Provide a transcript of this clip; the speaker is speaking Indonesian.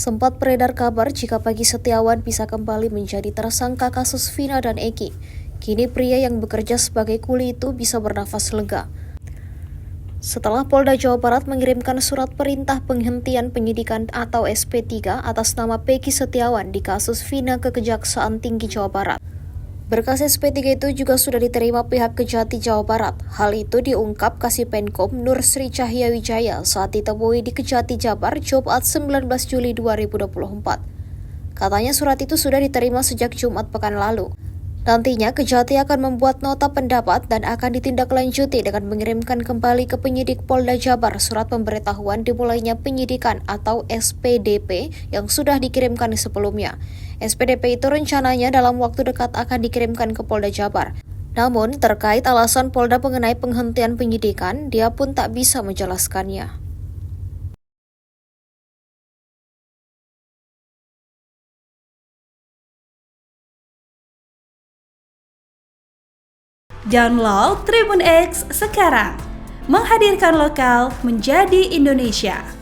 Sempat beredar kabar jika Peggy Setiawan bisa kembali menjadi tersangka kasus Vina dan Eki. Kini pria yang bekerja sebagai kuli itu bisa bernafas lega. Setelah Polda Jawa Barat mengirimkan surat perintah penghentian penyidikan atau SP3 atas nama Peggy Setiawan di kasus Vina ke Kejaksaan Tinggi Jawa Barat. Berkas SP3 itu juga sudah diterima pihak Kejati Jawa Barat. Hal itu diungkap Kasipenkom Nur Sri Cahyawijaya saat ditemui di Kejati Jabar Jumat 19 Juli 2024. Katanya surat itu sudah diterima sejak Jumat pekan lalu. Nantinya Kejati akan membuat nota pendapat dan akan ditindaklanjuti dengan mengirimkan kembali ke penyidik Polda Jabar surat pemberitahuan dimulainya penyidikan atau SPDP yang sudah dikirimkan sebelumnya. SPDP itu rencananya dalam waktu dekat akan dikirimkan ke Polda Jabar. Namun terkait alasan Polda mengenai penghentian penyidikan, dia pun tak bisa menjelaskannya. Download Tribun X sekarang, menghadirkan lokal menjadi Indonesia.